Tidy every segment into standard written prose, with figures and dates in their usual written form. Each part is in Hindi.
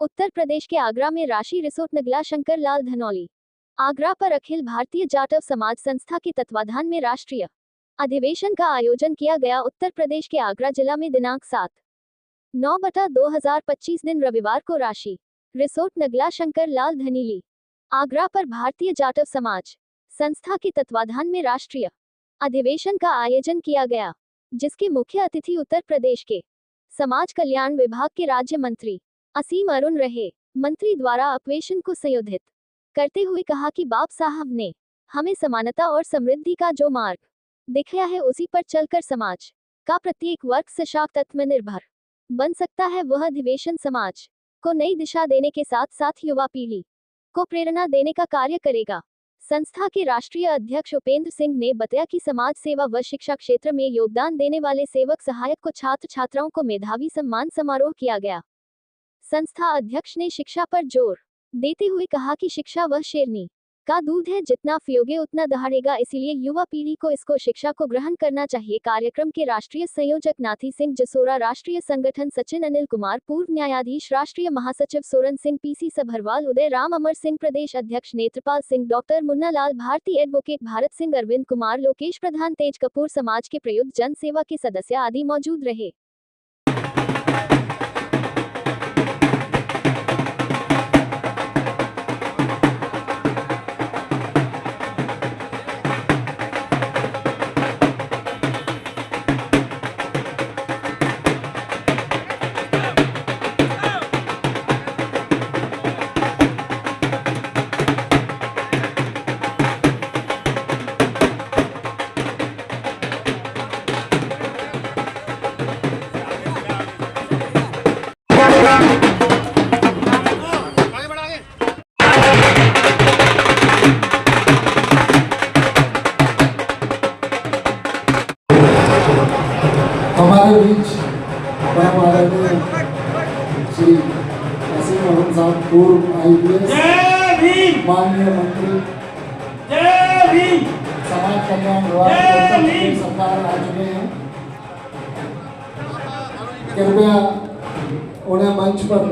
उत्तर प्रदेश के आगरा में राशि रिसोर्ट नगला शंकर लाल धनौली। आगरा पर अखिल भारतीय जाटव समाज संस्था के तत्वाधान में राष्ट्रीय अधिवेशन का आयोजन किया गया। उत्तर प्रदेश के आगरा जिला में दिनांक 7/9/2025 दिन रविवार को राशि रिसोर्ट नगला शंकर लाल धनीली आगरा पर भारतीय जाटव समाज संस्था के तत्वाधान में राष्ट्रीय अधिवेशन का आयोजन किया गया, जिसके मुख्य अतिथि उत्तर प्रदेश के समाज कल्याण विभाग के राज्य मंत्री असीम अरुण रहे। मंत्री द्वारा अधिवेशन को संबोधित करते हुए कहा कि बाप साहब ने हमें समानता और समृद्धि का जो मार्ग दिखाया है, उसी पर चलकर समाज का प्रत्येक वर्ग सशक्त आत्मनिर्भर बन सकता है। वह अधिवेशन समाज को नई दिशा देने के साथ साथ युवा पीढ़ी को प्रेरणा देने का कार्य करेगा। संस्था के राष्ट्रीय अध्यक्ष उपेंद्र सिंह ने बताया कि समाज सेवा व शिक्षा क्षेत्र में योगदान देने वाले सेवक सहायक को छात्र छात्राओं को मेधावी सम्मान समारोह किया गया। संस्था अध्यक्ष ने शिक्षा पर जोर देते हुए कहा कि शिक्षा वह शेरनी का दूध है, जितना पियोगे उतना दहाड़ेगा, इसीलिए युवा पीढ़ी को इसको शिक्षा को ग्रहण करना चाहिए। कार्यक्रम के राष्ट्रीय संयोजक नाथी सिंह जसोरा, राष्ट्रीय संगठन सचिन अनिल कुमार, पूर्व न्यायाधीश, राष्ट्रीय महासचिव सोरन सिंह, पीसी सभरवाल, उदय राम, अमर सिंह, प्रदेश अध्यक्ष नेत्रपाल सिंह, डॉक्टर मुन्ना लाल, भारती एडवोकेट भारत सिंह, अरविंद कुमार, लोकेश प्रधान, तेज कपूर, समाज के प्रयुक्त जन सेवा के सदस्य आदि मौजूद रहे। हमारे बीच श्री असीम अरुण साहब, पूर्व IPS, माननीय मंत्री, समाज कल्याण विभाग सरकार आ चुके हैं। कृपया उन्हें मंच पर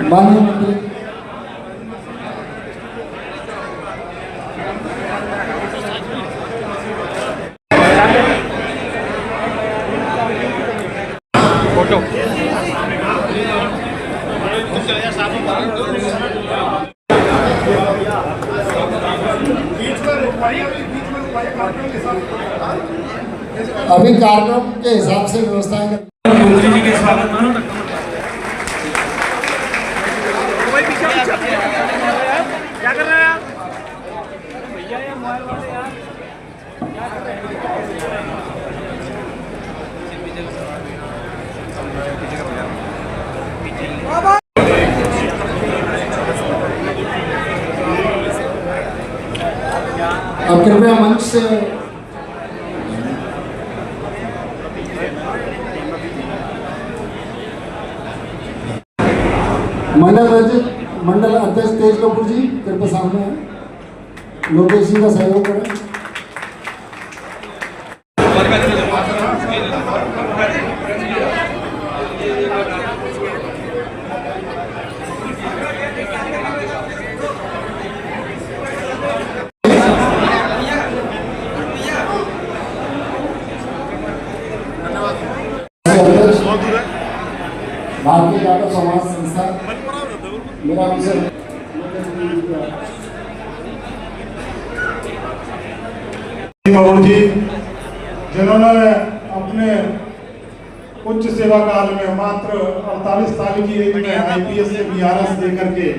माननीय मंत्री फोटो अभी कार्यक्रम के हिसाब से व्यवस्थाएं मंत्री जी के स्वागत मानो तक क्या कर रहे हैं आप भैया? ये मोबाइल वाले यार क्या कर रहे हैं? अब कृपया मंच से मंडल अध्यक्ष तेज कपूर जी कृपया सामने आए, लोकेश जी का सहयोग करें। भारतीय जाटव समाज संस्था मेरा विषय जी, जिन्होंने अपने उच्च सेवा काल में मात्र 48 साल की एज में IPS से BRS लेकर के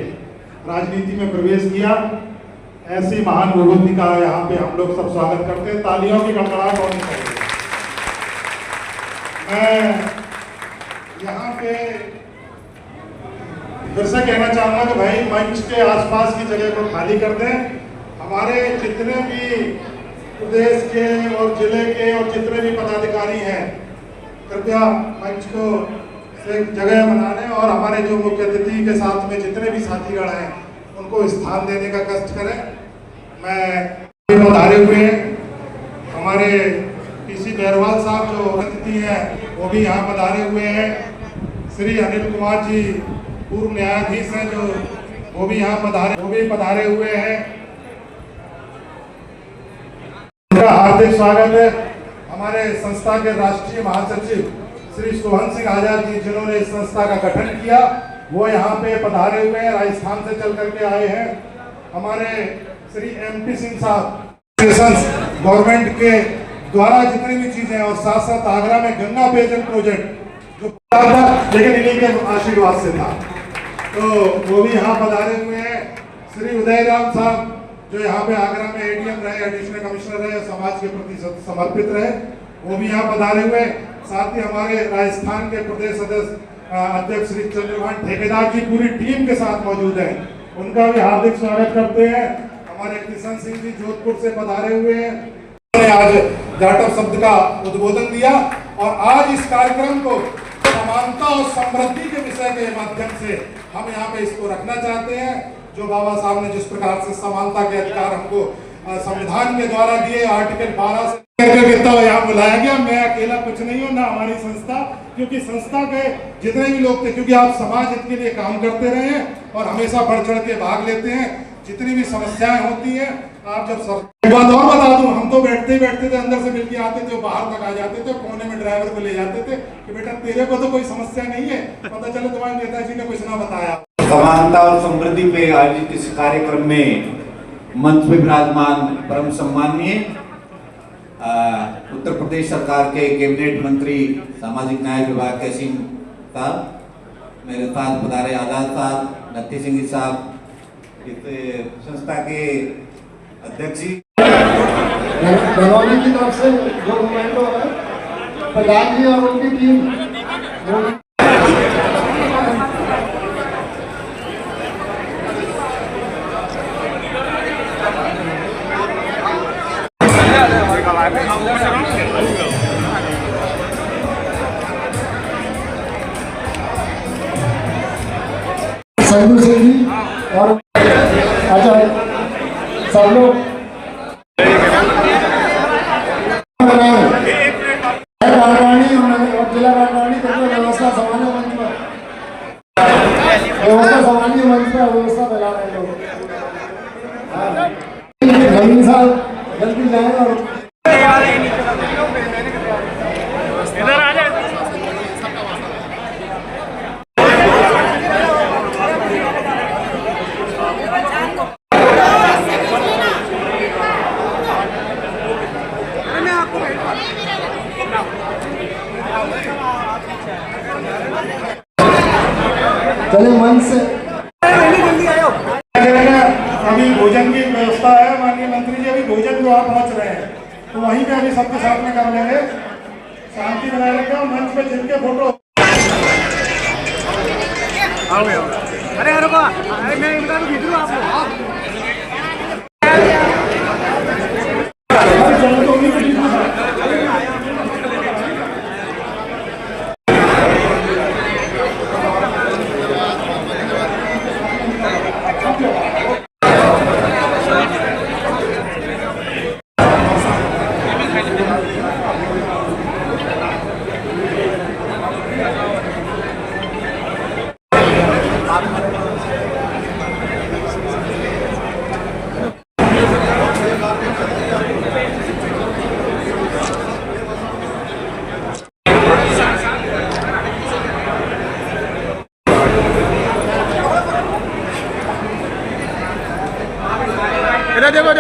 राजनीति में प्रवेश किया, ऐसी महान विभूति का यहाँ पे हम लोग सब स्वागत करते हैं। तालियों की गड़गड़ाहट होनी चाहिए। मैं यहाँ पे फिर से कहना चाहूँगा कि भाई मंच के आसपास की जगह को खाली कर दें। हमारे जितने भी प्रदेश के और जिले के और जितने भी पदाधिकारी हैं, कृपया मंच को से जगह बनाने और हमारे जो मुख्य अतिथि के साथ में जितने भी साथीगण हैं उनको स्थान देने का कष्ट करें। मैं पधारे हुए हमारे पीसी बेरवाल साहब जो अतिथि हैं वो भी यहाँ पधारे हुए हैं। श्री अनिल कुमार जी पूर्व न्यायाधीश हैं, जो वो भी यहाँ पधारे हुए हैं। उनका हार्दिक स्वागत है। हमारे संस्था के राष्ट्रीय महासचिव श्री सोहन सिंह आजाद जी, जिन्होंने इस संस्था का गठन किया, वो यहाँ पे पधारे हुए हैं, राजस्थान से चल करके आए हैं। हमारे श्री MP सिंह साहब, गवर्नमेंट के द्वारा जितनी भी चीजें, और साथ साथ आगरा में गंगा पेयजल प्रोजेक्ट जो लेकिन इन्हीं के आशीर्वाद से था, तो वो भी यहाँ पधारे हुए हैं। श्री उदय राम साहब, जो यहाँ पे आगरा में ADM रहे, एडिशनल कमिश्नर रहे, समाज के प्रति समर्पित रहे, वो भी यहाँ पधारे हुए। साथ ही हमारे राजस्थान के प्रदेश अध्यक्ष श्री चंद्रभान ठेकेदार जी पूरी टीम के साथ मौजूद हैं, उनका भी हार्दिक स्वागत करते हैं। हमारे किशन सिंह जी जोधपुर से पधारे हुए हैं, उन्होंने आज जाटव शब्द का उद्बोधन दिया, और आज इस कार्यक्रम को समानता और समृद्धि के विषय के माध्यम से हम यहाँ पे इसको रखना चाहते हैं। जो बाबा साहब ने जिस प्रकार से समानता के अधिकार हमको संविधान के द्वारा दिए, आर्टिकल 12 से यहाँ बुलाया गया। मैं अकेला कुछ नहीं हूँ, ना हमारी संस्था, क्योंकि संस्था के जितने भी लोग थे, क्योंकि आप समाज हित के लिए काम करते रहे हैं और हमेशा बढ़ चढ़ के भाग लेते हैं। जितनी भी समस्याएं होती हैं, आप जब एक बात और बता दूं, हम तो बैठते ही बैठते थे, अंदर से मिल के आते थे, बाहर तक आ जाते थे, कोने में ड्राइवर को ले जाते थे कि बेटा तेरे को तो कोई समस्या नहीं है, पता चले तुम्हारे नेताजी ने कुछ ना बताया। समानता और समृद्धि पे आयोजित इस कार्यक्रम में मंच पे विराजमान परम सम्माननीय उत्तर प्रदेश सरकार के कैबिनेट मंत्री सामाजिक न्याय विभाग के सिंह साहब, मेरे साथ पधारे आजाद साहब, नत्थी सिंह साहब, इस संस्था के अध्यक्ष जी, बनौली की तरफ से जो नुमाइंदो है, प्रधान जी और उनकी टीम, संजू सिंह जी और अच्छा सब लोग राजरानी और जिला राजरानी करके व्यवस्था संभालने मंच पर व्यवस्था फैला रहे लोग। नवीन साहब जल्दी जाए और इधर आ जाए। चले मंच से अभी भोजन की व्यवस्था है, माननीय मंत्री जी अभी भोजन जो आप पहुंच रहे हैं, तो वहीं पे अभी सबके साथ में कर लेंगे। शांति बनाए रखें और मंच पे जिनके फोटो अरे रुको, मैं इनका तो खींच लूं आप लोग।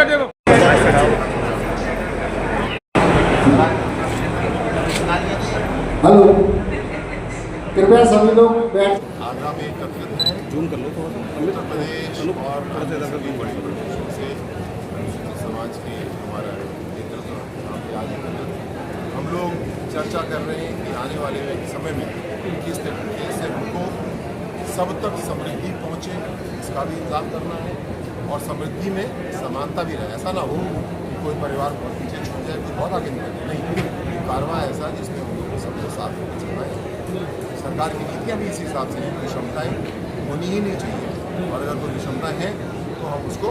देखो हेलो, कृपया सभी लोग बैठ। आगरा में एकत्रित हैं, जूम कर लो उत्तर प्रदेश और सभी बड़ी देशों से समाज के हमारा नेतृत्व यहाँ पे आज हम लोग चर्चा कर रहे हैं कि आने वाले समय में किस तरीके से हमको सब तक समृद्धि पहुँचे, इसका भी इंतजाम करना है, और समृद्धि में समानता भी रहे। ऐसा ना हो कि कोई परिवार बहुत पीछे छूट जाए, कोई बहुत आगे निकल जाए, नहीं, ये कारवां ऐसा जिसमें हम लोग को सबको साथ में चलना है। सरकार की नीतियाँ भी इस हिसाब से हैं, विषमताएँ होनी ही नहीं चाहिए, और अगर कोई विषमता है तो हम उसको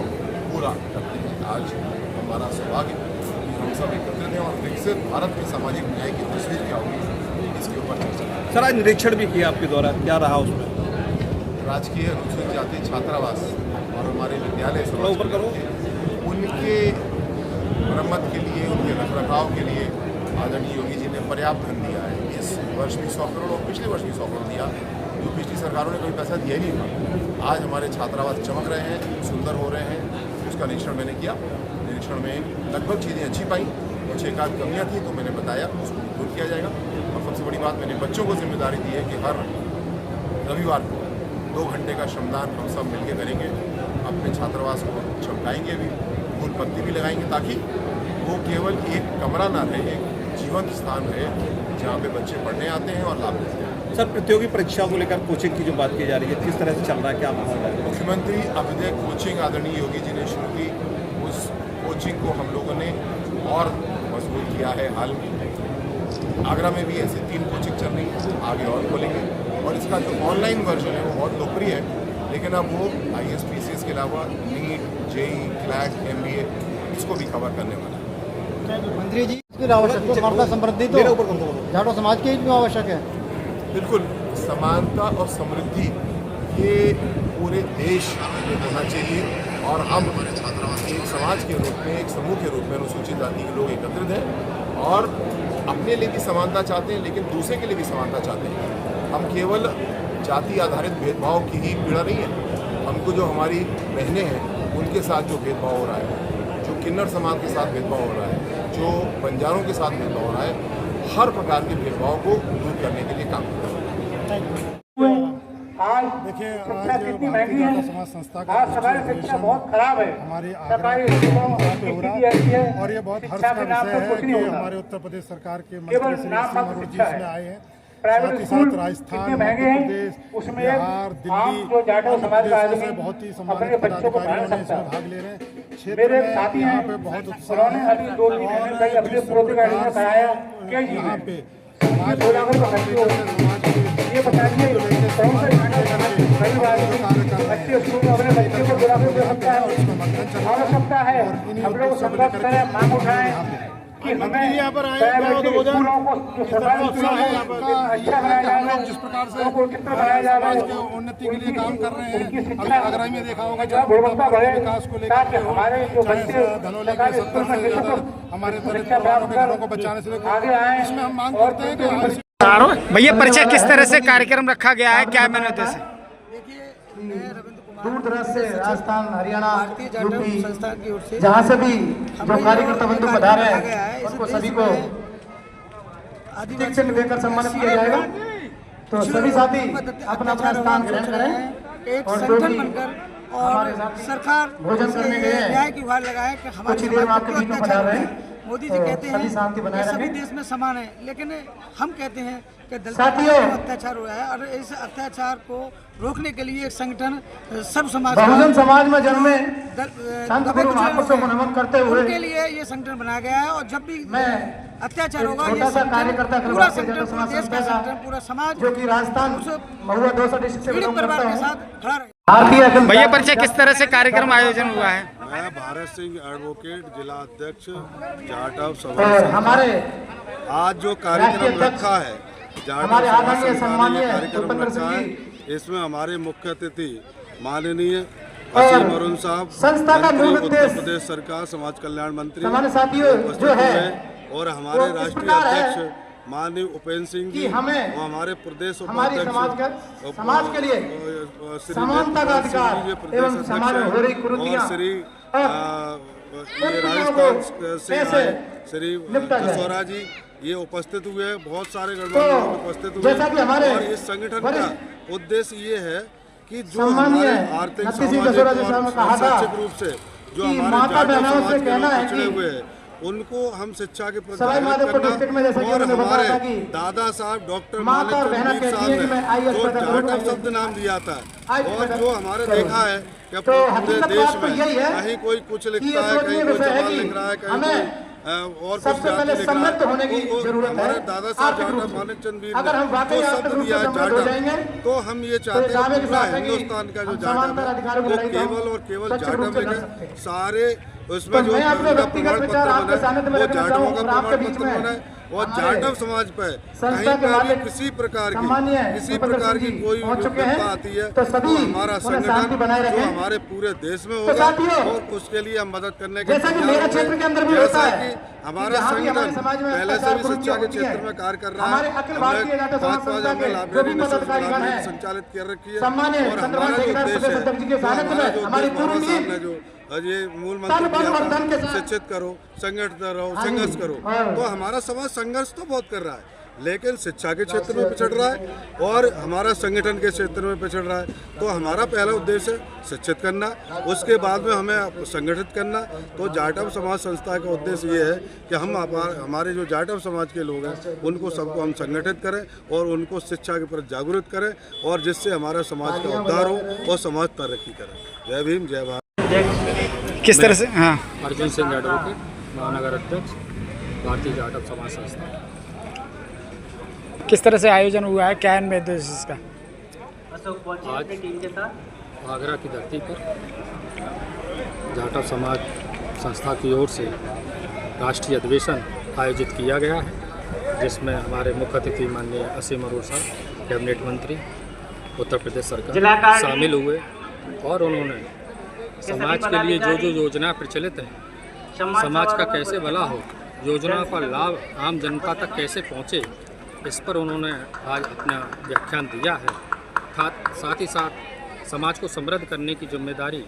पूरा करते हैं। आज हमारा सौभाग्य कि हम सब एकत्रित हैं और विकसित भारत के सामाजिक न्याय की तस्वीर क्या होगी, इसके ऊपर चर्चा सर आज निरीक्षण भी किया आपके द्वारा, क्या रहा उसमें? राजकीय अनुसूचित जाति छात्रावास और हमारे विद्यालय थोड़ा ऊपर करो। उनके मरम्मत के लिए, उनके रखरखाव के लिए आदरणीय योगी जी ने पर्याप्त धन दिया है। इस वर्ष भी 100 करोड़ और पिछले वर्ष भी 100 करोड़ दिया, जो पिछली सरकारों ने कोई पैसा दिया ही नहीं था। आज हमारे छात्रावास चमक रहे हैं, सुंदर हो रहे हैं। उसका निरीक्षण मैंने किया। निरीक्षण में लगभग चीज़ें अच्छी पाई, कुछ एक आध कमियाँ थी तो मैंने बताया, उसको दूर किया जाएगा। और सबसे बड़ी बात, मैंने बच्चों को जिम्मेदारी दी है कि हर रविवार को 2 घंटे का श्रमदान हम सब मिलकर करेंगे। अपने छात्रावास को चमकाएंगे भी, फूल पत्ती भी लगाएंगे, ताकि वो केवल एक कमरा ना रहे, एक जीवंत स्थान रहे जहाँ पे बच्चे पढ़ने आते हैं और लाभ लेते हैं। सर प्रतियोगी परीक्षा को लेकर कोचिंग की जो बात की जा रही है, किस तरह से चल रहा है, क्या माहौल है? मुख्यमंत्री अभ्युदय कोचिंग आदरणीय योगी जी ने शुरू की। उस कोचिंग को हम लोगों ने और मजबूत किया है। हाल में आगरा में भी ऐसे 3 कोचिंग चल रही हैं, आगे और खोलेंगे। और इसका जो ऑनलाइन वर्जन है वो बहुत लोकप्रिय है, लेकिन अब वो IAS PCS के अलावा नीट, JEE, CLAT, MBA इसको भी कवर करने वाला है। मंत्री जी, इसकी आवश्यकता समर्था समृद्धि तो जाटो समाज के लिए आवश्यक है। बिल्कुल, समानता और समृद्धि ये पूरे देश में होना चाहिए। और हम एक समाज के रूप में, एक समूह के रूप में अनुसूचित जाति के लोग एकत्रित हैं और अपने लिए भी समानता चाहते हैं, लेकिन दूसरे के लिए भी समानता चाहते हैं। हम केवल जाति आधारित भेदभाव की ही पीड़ा नहीं है। हमको जो हमारी बहनें हैं उनके साथ जो भेदभाव हो रहा है, जो किन्नर समाज के साथ भेदभाव हो रहा है, जो बंजारों के साथ भेदभाव हो रहा है, हर प्रकार के भेदभाव को दूर करने के लिए काम करते हैं। आज देखिए, शिक्षा कितनी आज महंगी है, समाज संस्था का आज सरकारी शिक्षा बहुत खराब है। हमारी सरकारी स्कूलों की स्थिति ऐसी है, और ये बहुत हर्ष शिक्षा का के नाम विषय पर है कुछ कि नहीं होता। हमारे उत्तर प्रदेश सरकार के केवल मंत्री श्री नाम सीमा मात्र अरोड़ा जी शिक्षा इसमें है। आए हैं। प्राइवेट साथ ही स्कूल साथ राजस्थान, कितने महंगे मध्य हैं, प्रदेश, उसमें बिहार, आम दिल्ली, जो जाटो समाज का आंध्र प्रदेश से आदमी बहुत ही अपने सम्मानित बच्चों को पढ़ा पदाधिकारियों ने सकता इसमें है। भाग ले रहे हैं। क्षेत्र मेरे में साथी यहाँ हैं, पे बहुत उत्साह उन्होंने है। अभी 2-3 महीने पहले अपने जिस प्रोजेक्ट गाड़ी में प्रकार पढ़ाया से KG यहाँ में। पे समाज 2 लाख रुपये खर्च हो ये बताइए कौन सा जाटो समाज गरीब आदमी अच्छे स्कूल में अपने बच्चे को 2 लाख रुपये दे सकता है? आवश्यकता है हम लोग संघर्ष करें, मांग उठाएं कि हमें प्राइवेट स्कूलों को जो सरकारी स्कूलों को अच्छा बनाया जाए, जिस प्रकार से उनको कितना बनाया जा रहा समाज है, के उन्नति के लिए काम कर रहे उनकी हैं। अभी शिक्षा आगरा में देखा होगा, जहाँ गुणवत्ता बढ़े, विकास को ताकि लेकर हमारे जो चाहे बच्चे धनौले के सरकारी 70 स्कूल में से ज़्यादा शिक्षा हमारे दलित शिक्षा परिवारों प्राप्त के घरों को कर बचाने से लेकर आगे आए इसमें हम मांग और करते हैं कि भैया परिचय किस तरह से कार्यक्रम रखा गया है, क्या मैंने उद्देश्य? दूर दराज से राजस्थान, हरियाणा, यूपी संस्थान की ओर से जहाँ से भी जो कार्यकर्ता बंधु पधारे हैं उनको सभी को शिक्षक देकर सम्मानित किया जाएगा। तो सभी साथी अपना अपना स्थान ग्रहण करें और जो भी हमारे साथी सरकार भोजन करने गए हैं, न्याय की गुहार लगाए कि हमारे कुछ ही देर में आपके बीच में पधार रहे हैं। मोदी जी तो कहते सभी शांति हैं बनाए कि सभी रखें। देश में समान है, लेकिन हम कहते हैं कि दलित साथियों, पर अत्याचार हुआ है और इस अत्याचार को रोकने के लिए एक संगठन सब समाज बहुजन समाज में जन्मे संत दबे गुरु कुचले महापुरुषों लोग को हैं, नमन करते हुए उनके लिए ये संगठन बनाया गया है। और जब भी मैं अत्याचार होगा, छोटा ये सा संगठन कार्यकर्ता पूरा खिलवाड़ के संगठन, जाटो पूरा समाज देश का संस्था संगठन, पूरा समाज जो कि राजस्थान महुआ 200 डिस्ट्रिक्ट से पीड़ित बिलोंग परिवार करता के हूँ। साथ खड़ा रहे। भारतीय अखिल भैया परिचय किस तरह से कार्यक्रम आयोजन हुआ है? मैं भारत सिंह एडवोकेट, जिला अध्यक्ष जाट ऑफ और समाज। हमारे आज जो कार्यक्रम राष्ट्रीय रखा है, जाट हमारे ऑफ समाज आदरणीय संस्था ने सम्मानीय ये कार्यक्रम भूपेंद्र रखा है। सिंह इसमें हमारे मुख्य अतिथि माननीय और असीम अरुण साहब, संस्था का मंत्री, मूल उत्तर उद्देश्य प्रदेश सरकार समाज कल्याण मंत्री सामान्य साथियों उपस्थित जो है हुए और हमारे वो इस राष्ट्रीय प्रकार है अध्यक्ष माननीय उपेंद्र सिंह जी कि हमें और हमारे प्रदेश हमारी उपाध्यक्ष समाज के लिए श्री समानता का नेत्रपाल सिंह अधिकार जी, प्रदेश एवं अध्यक्ष समाज में हो रही कुरीतियां और श्री ये कुरीतियों को राजस्थान से कैसे आए श्री निपटा जाए। जसोरा जी ये उपस्थित हुए हैं, बहुत सारे तो गणमान्य लोग उपस्थित हुए जैसा कि हमारे और इस संगठन का वरिष्ठ उद्देश्य ये है कि जो सम्मानीय हमारे आर्थिक, नत्थी सिंह सामाजिक जसोरा जी साहब ने कहा और था शैक्षिक रूप से जो कि हमारे माता जाट बहनों समाज से के कहना लोग है पिछड़े कि हुए हैं, उनको हम शिक्षा के प्रति सवाई जागृत माधोपुर डिस्ट्रिक्ट में जैसा कि और उन्होंने बताया हमारे था कि दादा साहब डॉक्टर माता और बहना मानिक चंद कहती है कि मैं साहब IAS ने जो पैदा जाटव करूंगा, शब्द नाम दिया था IAS और पैदा जो हमारे करूंगा। देखा है कि तो पूरे हकीकत देश बात तो में यही है कहीं कोई कुछ कि ये लिखता है, सोचनीय कहीं कोई विषय है सवाल कि लिख रहा है, कहीं हमें कोई और कुछ सबसे जाति पहले लिख रहा है। समृद्ध होने की तो जरूरत है हमारे दादा साहब आर्थिक रूप जाटव से। मानिक चंद वीर अगर हम वाकई जो आर्थिक शब्द रूप से दिया समृद्ध हो जाटव, जाएंगे तो हम ये तो चाहते दावे हैं के पूरा साथ है कि हिंदुस्तान का जो हम जाटव समांतर अधिकारों की है वो लड़ाई को हम केवल और केवल सच्चे रूप जाटव से में लड़ सकते हैं। सारे उसमें तो जो मैं अपने उनका व्यक्तिगत प्रमाण विचार पत्र आपके बना है सानिध्य में वो रखना जाटवों चाहूँ का और आपके प्रमाण बीच पत्र में बना है और जाटव समाज पर संस्था कहीं के पर भी मालिक किसी प्रकार सम्मानीय की कोई पहुंच चुके हैं, विपदा आती है तो सभी हमारा उन्हें शांति बनाए संगठन जो रखें। हमारे पूरे देश में तो होगा साथियों, और उसके लिए हम मदद करने के जैसा कि तैयार मेरे होंगे। क्षेत्र के अंदर भी होता जैसा है कि हमारा जहाँ भी हमारे संगठन समाज में पहले से भी अत्याचार शिक्षा के होती है, क्षेत्र में कार्य कर रहा है। हमारे अखिल भारतीय जाटव समाज संस्था के जो भी पदाधिकारीगण हैं, संचालित कर रखी है सम्मानीय और चंद्रभान हमारा जो ठेकेदार उद्देश्य प्रदेश है, अध्यक्ष जी के जो सानिध्य हमारा में जो हमारी उद्देश्य पूरी बाबा साहब टीम ने जो ये मूल तन मंत्र मन दिया और धन के था, साथ शिक्षित करो, संगठित रहो, हाँ जी, संघर्ष करो, हाँ। तो हमारा समाज संघर्ष तो बहुत कर रहा है लेकिन शिक्षा के क्षेत्र में पिछड़ रहा है और हमारा संगठन के क्षेत्र में पिछड़ रहा है। तो हमारा पहला उद्देश्य है शिक्षित करना, उसके बाद में हमें संगठित करना। तो जाटव समाज संस्था का उद्देश्य ये है कि हम हमारे जो जाटव समाज के लोग हैं उनको सबको हम संगठित करें और उनको शिक्षा के प्रति जागरूक करें और जिससे हमारा समाज का उद्धार हो और समाज तरक्की करे। जय भीम, जय भारत। किस तरह से? हाँ, अर्जुन सिंह एडवोकेट, महानगर अध्यक्ष, भारतीय जाटव समाज संस्था। किस तरह से आयोजन हुआ है, क्या इनमें उद्देश्य इसका? आज आगरा की धरती पर जाटव समाज संस्था की ओर से राष्ट्रीय अधिवेशन आयोजित किया गया है, जिसमें हमारे मुख्य अतिथि माननीय असीम अरोड़ साहब, कैबिनेट मंत्री, उत्तर प्रदेश सरकार शामिल हुए और उन्होंने समाज के लिए जो जो योजना प्रचलित है, समाज का कैसे भला हो, योजना का लाभ आम जनता तक कैसे पहुँचे, इस पर उन्होंने आज अपना व्याख्यान दिया है। साथ ही साथ समाज को समृद्ध करने की जिम्मेदारी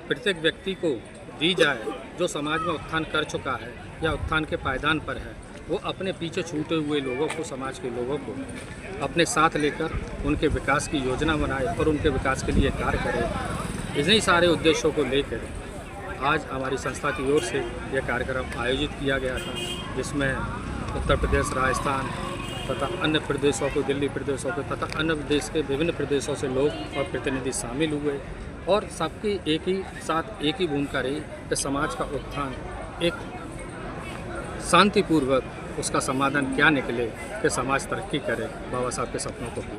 प्रत्येक व्यक्ति को दी जाए जो समाज में उत्थान कर चुका है या उत्थान के पायदान पर है, वो अपने पीछे छूटे हुए लोगों को, समाज के लोगों को अपने साथ लेकर उनके विकास की योजना बनाए और उनके विकास के लिए कार्य करे। इन्हीं सारे उद्देश्यों को लेकर आज हमारी संस्था की ओर से यह कार्यक्रम आयोजित किया गया था, जिसमें उत्तर प्रदेश, राजस्थान तथा अन्य प्रदेशों को, दिल्ली प्रदेशों के तथा अन्य देश के विभिन्न प्रदेशों से लोग और प्रतिनिधि शामिल हुए और सबकी एक ही साथ एक ही भूमिका रही कि समाज का उत्थान एक शांतिपूर्वक उसका समाधान क्या निकले कि समाज तरक्की करे, बाबा साहब के सपनों को